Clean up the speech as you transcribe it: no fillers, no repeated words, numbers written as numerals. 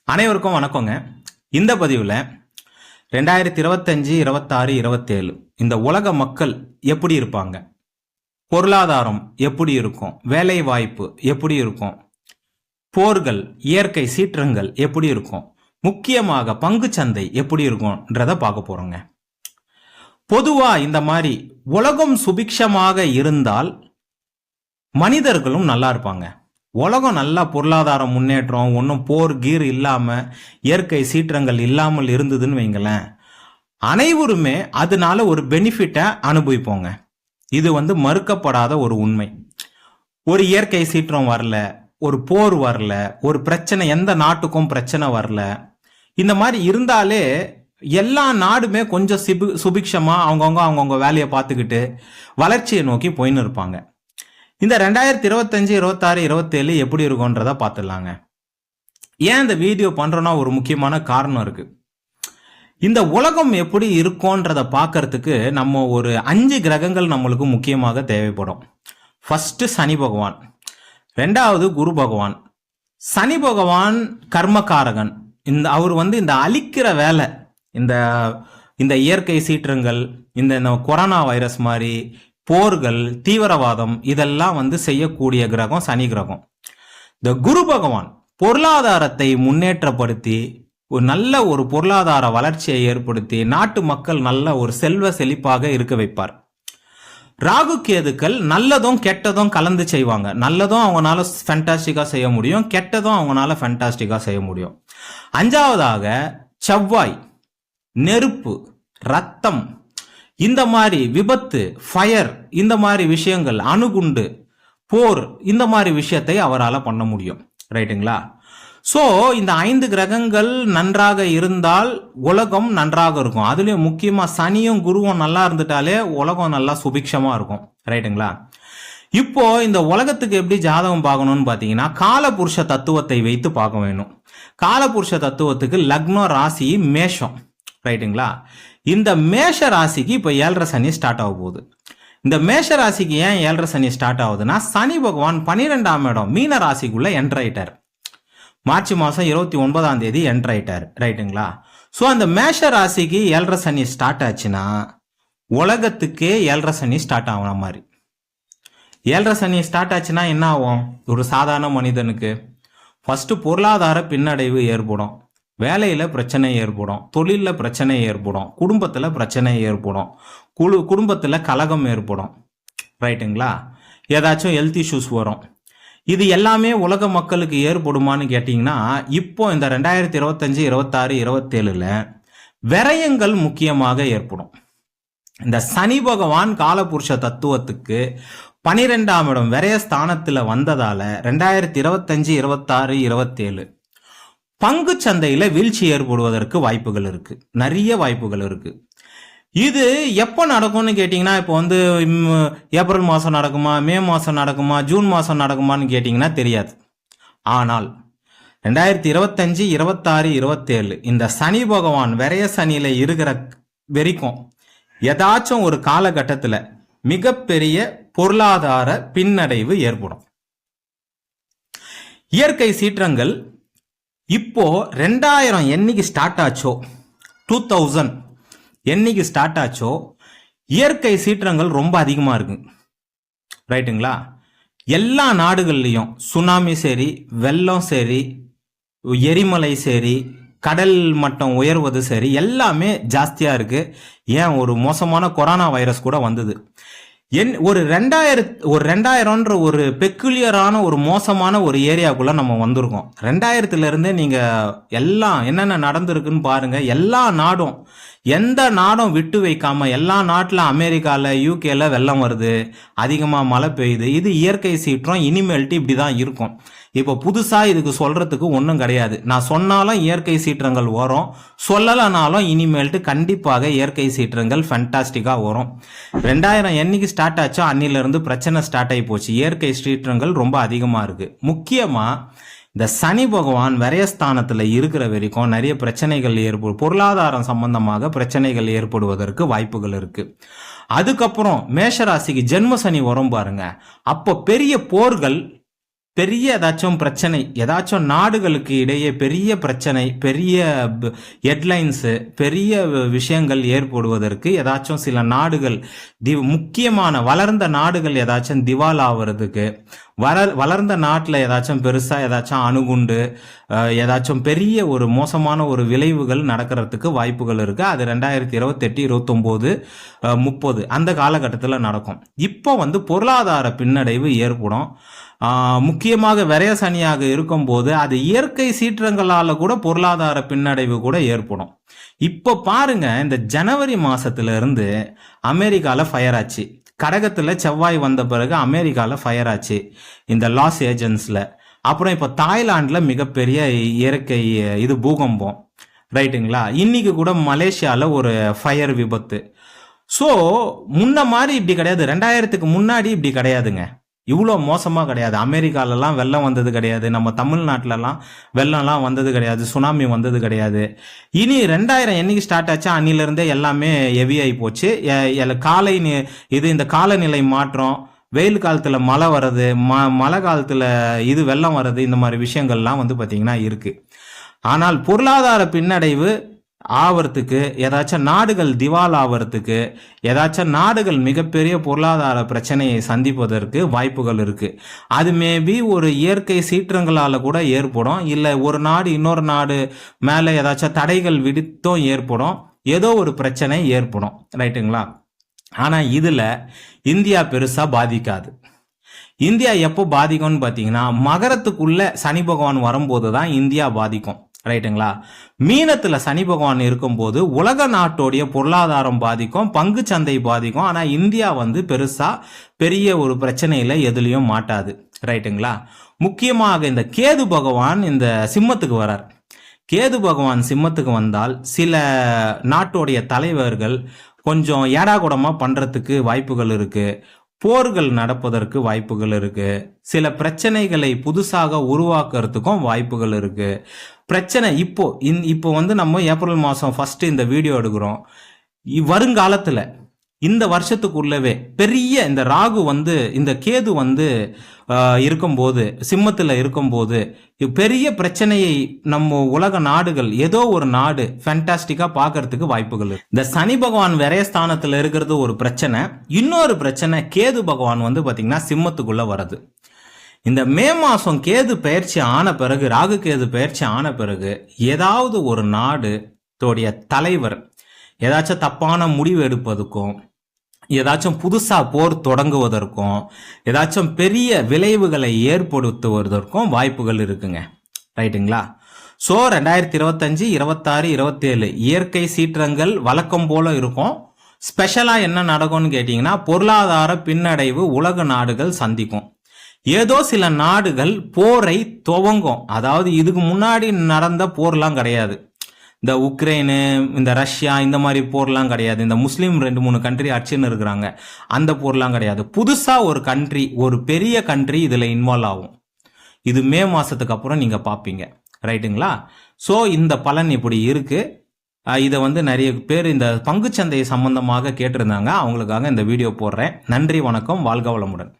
அனைவருக்கும் வணக்கங்க. இந்த பதிவில் 2025, 26, 27 இந்த உலக மக்கள் எப்படி இருப்பாங்க, பொருளாதாரம் எப்படி இருக்கும், வேலை வாய்ப்பு எப்படி இருக்கும், போர்கள், இயற்கை சீற்றங்கள் எப்படி இருக்கும், முக்கியமாக பங்குச்சந்தை எப்படி இருக்கும்ன்றத பார்க்க போறோங்க. பொதுவா இந்த மாதிரி உலகம் சுபிக்ஷமாக இருந்தால் மனிதர்களும் நல்லா இருப்பாங்க. உலகம் நல்லா பொருளாதார முன்னேற்றம், ஒன்றும் போர் கீர் இல்லாமல் இயற்கை சீற்றங்கள் இல்லாமல் இருந்ததுன்னு வைங்களேன், அனைவருமே அதனால ஒரு பெனிஃபிட்டை அனுபவிப்போங்க. இது மறுக்கப்படாத ஒரு உண்மை. ஒரு இயற்கை சீற்றம் வரல, ஒரு போர் வரல, ஒரு பிரச்சனை, எந்த நாட்டுக்கும் பிரச்சனை வரல, இந்த மாதிரி இருந்தாலே எல்லா நாடுமே கொஞ்சம் சுபிக்ஷமா அவங்கவுங்க வேலையை பார்த்துக்கிட்டு வளர்ச்சியை நோக்கி போயின்னு இருப்பாங்க. இந்த 2025, 26, 27 எப்படி இருக்கும்ன்றத பார்த்துடலாங்க. ஏன் இந்த வீடியோ பண்றோம்னா ஒரு முக்கியமான காரணம் இருக்கு. இந்த உலகம் எப்படி இருக்கும்ன்றத பார்க்கறதுக்கு நம்ம ஒரு 5 கிரகங்கள் நம்மளுக்கு முக்கியமாக தேவைப்படும். ஃபர்ஸ்ட் சனி பகவான், ரெண்டாவது குரு பகவான். சனி பகவான் கர்மகாரகன். அவர் இந்த அழிக்கிற வேலை, இந்த இயற்கை சீற்றங்கள், இந்த கொரோனா வைரஸ் மாதிரி போர்கள், தீவிரவாதம், இதெல்லாம் செய்யக்கூடிய கிரகம் சனி கிரகம். இந்த குரு பகவான் பொருளாதாரத்தை முன்னேற்றப்படுத்தி நல்ல ஒரு பொருளாதார வளர்ச்சியை ஏற்படுத்தி நாட்டு மக்கள் நல்ல ஒரு செல்வ செழிப்பாக இருக்க வைப்பார். ராகு கேதுக்கள் நல்லதும் கெட்டதும் கலந்து செய்வாங்க. நல்லதும் அவங்களால ஃபேண்டாஸ்டிக்கா செய்ய முடியும், கெட்டதும் அவங்களால ஃபேண்டாஸ்டிக்கா செய்ய முடியும். அஞ்சாவதாக செவ்வாய் நெருப்பு, ரத்தம், இந்த மாதிரி விபத்து, ஃபயர், இந்த மாதிரி விஷயங்கள், அணுகுண்டு, போர், இந்த மாதிரி விஷயத்தை அவரால் பண்ண முடியும். ரைட்டுங்களா? ஸோ இந்த 5 கிரகங்கள் நன்றாக இருந்தால் உலகம் நன்றாக இருக்கும். அதுலயும் முக்கியமா சனியும் குருவும் நல்லா இருந்துட்டாலே உலகம் நல்லா சுபிக்ஷமா இருக்கும். ரைட்டுங்களா? இப்போ இந்த உலகத்துக்கு எப்படி ஜாதகம் பார்க்கணும்னு பார்த்தீங்கன்னா, காலபுருஷ தத்துவத்தை வைத்து பார்க்க வேணும். காலபுருஷ தத்துவத்துக்கு லக்னம், ராசி மேஷம். ரைட்டுங்களா? இந்த மேஷ ராசிக்கு இப்போ 7.5 சனி ஸ்டார்ட் ஆக போகுது. இந்த மேஷ ராசிக்கு ஏன் 7.5 சனி ஸ்டார்ட் ஆகுதுன்னா, சனி பகவான் 12ஆம் இடம் மீன ராசிக்குள்ள என்டர் ஆயிட்டார். மார்ச் மாதம் 29ஆம் தேதி என்டர் ஆயிட்டார். ரைட்டுங்களா? ஸோ அந்த மேஷ ராசிக்கு 7.5 சனி ஸ்டார்ட் ஆச்சுன்னா உலகத்துக்கே 7.5 சனி ஸ்டார்ட் ஆகின மாதிரி. 7.5 சனி ஸ்டார்ட் ஆச்சுன்னா என்ன ஆகும்? ஒரு சாதாரண மனிதனுக்கு ஃபர்ஸ்ட் பொருளாதார பின்னடைவு ஏற்படும், வேலையில பிரச்சனை ஏற்படும், தொழில பிரச்சனை ஏற்படும், குடும்பத்துல பிரச்சனை ஏற்படும், குடும்பத்துல கலகம் ஏற்படும். ரைட்டுங்களா? ஏதாச்சும் ஹெல்த் இஷ்யூஸ் வரும். இது எல்லாமே உலக மக்களுக்கு ஏற்படுமான்னு கேட்டீங்கன்னா, இப்போ இந்த 2025, 26, 27ல விரயங்கள் முக்கியமாக ஏற்படும். இந்த சனி பகவான் காலபுருஷ தத்துவத்துக்கு 12ஆம் இடம் விரயஸ்தானத்துல வந்ததால 2025, 26, 27 பங்கு சந்தையில வீழ்ச்சி ஏற்படுவதற்கு வாய்ப்புகள் இருக்கு, நிறைய வாய்ப்புகள் இருக்கு. இது எப்போ நடக்கும்னு கேட்டீங்கன்னா, இப்போ ஏப்ரல் மாசம் நடக்குமா, மே மாசம் நடக்குமா, ஜூன் மாசம் நடக்குமான்னு கேட்டீங்கன்னா தெரியாது. ஆனால் 2025, 26, 27 இந்த சனி பகவான் விரய சனியில இருக்கிற வரைக்கும் ஏதாச்சும் ஒரு காலகட்டத்தில் மிகப்பெரிய பொருளாதார பின்னடைவு ஏற்படும். இயற்கை சீற்றங்கள் இப்போ 2000 என்னைக்கு ஸ்டார்ட் ஆச்சோ, 2000 என்னைக்கு ஸ்டார்ட் ஆச்சோ, இயற்கை சீற்றங்கள் ரொம்ப அதிகமா இருக்கு. ரைட்டுங்களா? எல்லா நாடுகள்லையும் சுனாமி சரி, வெள்ளம் சரி, எரிமலை சரி, கடல் மட்டம் உயர்வது சரி, எல்லாமே ஜாஸ்தியா இருக்கு. ஏன் ஒரு மோசமான கொரோனா வைரஸ் கூட வந்தது. ஒரு 2000ன்ற ஒரு பெக்குலியரான ஒரு மோசமான ஒரு ஏரியாக்குள்ள நம்ம வந்திருக்கோம். 2000ல இருந்தே நீங்க எல்லாம் என்னென்ன நடந்திருக்குன்னு பாருங்க. எல்லா நாடும், எந்த நாடும் விட்டு வைக்காம எல்லா நாட்டுல, அமெரிக்கால, யூகேல வெள்ளம் வருது, அதிகமா மழை பெய்யுது. இது இயற்கை சீற்றம். இனிமேல்ட்டு இப்படிதான் இருக்கும். இப்போ புதுசா இதுக்கு சொல்றதுக்கு ஒன்றும் கிடையாது. நான் சொன்னாலும் இயற்கை சீற்றங்கள் வரும், சொல்லலைனாலும் இனிமேல்ட்டு கண்டிப்பாக இயற்கை சீற்றங்கள் ஃபேண்டாஸ்டிக்கா வரும். 2000 என்னைக்கு ஸ்டார்ட் ஆச்சோ அன்னிலிருந்து பிரச்சனை ஸ்டார்ட் ஆகி போச்சு. இயற்கை சீற்றங்கள் ரொம்ப அதிகமா இருக்கு. முக்கியமா இந்த சனி பகவான் விரயஸ்தானத்துல இருக்கிற வரைக்கும் நிறைய பிரச்சனைகள் ஏற்படும். பொருளாதாரம் சம்பந்தமாக பிரச்சனைகள் ஏற்படுவதற்கு வாய்ப்புகள் இருக்கு. அதுக்கப்புறம் மேஷராசிக்கு ஜென்ம சனி வரும் பாருங்க, அப்போ பெரிய போர்கள், பெரிய ஏதாச்சும் பிரச்சனை, ஏதாச்சும் நாடுகளுக்கு இடையே பெரிய பிரச்சனை, பெரிய ஹெட்லைன்ஸு, பெரிய விஷயங்கள் ஏற்படுவதற்கு ஏதாச்சும் சில நாடுகள் முக்கியமான வளர்ந்த நாடுகள் ஏதாச்சும் திவால் ஆவறதுக்கு, வளர்ந்த நாட்டில் ஏதாச்சும் பெருசாக ஏதாச்சும் அணுகுண்டு, ஏதாச்சும் பெரிய ஒரு மோசமான ஒரு விளைவுகள் நடக்கிறதுக்கு வாய்ப்புகள் இருக்குது. அது 2028, 29, 30 அந்த காலகட்டத்தில் நடக்கும். இப்போ வந்து பொருளாதார பின்னடைவு ஏற்படும். முக்கியமாக விரயசனியாக இருக்கும்போது அது இயற்கை சீற்றங்களால கூட பொருளாதார பின்னடைவு கூட ஏற்படும். இப்போ பாருங்க, இந்த ஜனவரி மாசத்துல இருந்து அமெரிக்கால ஃபயர் ஆச்சு. கடகத்துல செவ்வாய் வந்த பிறகு அமெரிக்கால ஃபயர் ஆச்சு, இந்த லாஸ் ஏஜென்ஸ்ல. அப்புறம் இப்போ தாய்லாந்துல மிகப்பெரிய இயற்கை இது பூகம்பம், ரைட்டுங்களா? இன்னைக்கு கூட மலேசியால ஒரு ஃபயர் விபத்து. ஸோ முன்ன மாதிரி இப்படி கிடையாது, 2000க்கு முன்னாடி இப்படி கிடையாதுங்க, இவ்வளோ மோசமாக கிடையாது. அமெரிக்காலலாம் வெள்ளம் வந்தது கிடையாது, நம்ம தமிழ்நாட்டிலலாம் வெள்ளம்லாம் வந்தது கிடையாது, சுனாமி வந்தது கிடையாது. இனி 2000 என்னைக்கு ஸ்டார்ட் ஆச்சா அன்னிலிருந்தே எல்லாமே ஹெவியாகி போச்சு. இந்த காலநிலை மாற்றம், வெயில் காலத்தில் மழை வர்றது, மழை காலத்தில் இது வெள்ளம் வர்றது, இந்த மாதிரி விஷயங்கள்லாம் வந்து பார்த்திங்கன்னா இருக்குது. ஆனால் பொருளாதார பின்னடைவு ஆவறதுக்கு, ஏதாச்சும் நாடுகள் திவால் ஆவறதுக்கு, ஏதாச்சும் நாடுகள் மிகப்பெரிய பொருளாதார பிரச்சனையை சந்திப்பதற்கு வாய்ப்புகள் இருக்கு. அது மேபி ஒரு இயற்கை சீற்றங்களால கூட ஏற்படும், இல்லை ஒரு நாடு இன்னொரு நாடு மேலே ஏதாச்சும் தடைகள் விடுத்தும் ஏற்படும், ஏதோ ஒரு பிரச்சனை ஏற்படும், ரைட்டுங்களா? ஆனால் இதில் இந்தியா பெருசாக பாதிக்காது. இந்தியா எப்போ பாதிக்கும்னு பார்த்தீங்கன்னா, மகரத்துக்குள்ள சனி பகவான் வரும்போது தான் இந்தியா பாதிக்கும், ரைட்டுங்களா? மீனத்துல சனி பகவான் இருக்கும்போது உலக நாட்டோடைய பொருளாதாரம் பாதிக்கும், பங்கு சந்தை பாதிக்கும். ஆனா இந்தியா வந்து பெருசா பெரிய ஒரு பிரச்சனையில எதுலயும் மாட்டாது, ரைட்டுங்களா? முக்கியமாக இந்த கேது பகவான் இந்த சிம்மத்துக்கு வரார். கேது பகவான் சிம்மத்துக்கு வந்தால் சில நாட்டோடைய தலைவர்கள் கொஞ்சம் ஏடாகுடமா பண்றதுக்கு வாய்ப்புகள் இருக்கு, போர்கள் நடப்பதற்கு வாய்ப்புகள் இருக்கு, சில பிரச்சனைகளை புதுசாக உருவாக்குறதுக்கும் வாய்ப்புகள் இருக்கு. பிரச்சனை இப்போ வந்து நம்ம ஏப்ரல் மாதம் ஃபர்ஸ்ட் இந்த வீடியோ எடுக்கிறோம். வருங்காலத்தில் இந்த வருஷத்துக்குள்ளவே பெரிய இந்த ராகு வந்து இந்த கேது வந்து இருக்கும்போது, சிம்மத்தில் இருக்கும்போது பெரிய பிரச்சனையை நம்ம உலக நாடுகள் ஏதோ ஒரு நாடு ஃபேண்டாஸ்டிக்கா பார்க்கறதுக்கு வாய்ப்புகள் இருக்கு. இந்த சனி பகவான் விரயஸ்தானத்தில் இருக்கிறது ஒரு பிரச்சனை. இன்னொரு பிரச்சனை, கேது பகவான் வந்து பார்த்தீங்கன்னா சிம்மத்துக்குள்ள வருது. இந்த மே மாதம் கேது பயிற்சி ஆன பிறகு, ராகு கேது பயிற்சி ஆன பிறகு, ஏதாவது ஒரு நாடு தோடைய தலைவர் ஏதாச்சும் தப்பான முடிவு எடுப்பதுக்கும், ஏதாச்சும் புதுசா போர் தொடங்குவதற்கும், ஏதாச்சும் பெரிய விளைவுகளை ஏற்படுத்துவதற்கும் வாய்ப்புகள் இருக்குங்க, ரைட்டுங்களா? ஸோ 2025, 26, 27 இயற்கை சீற்றங்கள் வழக்கம் போல இருக்கும். ஸ்பெஷலா என்ன நடக்கும்னு கேட்டீங்கன்னா, பொருளாதார பின்னடைவு உலக நாடுகள் சந்திக்கும். ஏதோ சில நாடுகள் போரை துவங்கும். அதாவது இதுக்கு முன்னாடி நடந்த போர்லாம் கிடையாது, இந்த உக்ரைனு, இந்த ரஷ்யா, இந்த மாதிரி போர்லாம் கிடையாது. இந்த முஸ்லீம் 2-3 கண்ட்ரி அடிச்சுன்னு இருக்கிறாங்க, அந்த போர்லாம் கிடையாது. புதுசா ஒரு கண்ட்ரி, ஒரு பெரிய கண்ட்ரி இதுல இன்வால்வ் ஆகும். இது மே மாசத்துக்கு அப்புறம் நீங்க பாப்பீங்க, ரைட்டுங்களா? ஸோ இந்த பலன் இப்படி இருக்கு. இதை வந்து நிறைய பேர் இந்த பங்குச்சந்தை சம்பந்தமாக கேட்டிருந்தாங்க, அவங்களுக்காக இந்த வீடியோ போடுறேன். நன்றி, வணக்கம், வாழ்க வளமுடன்.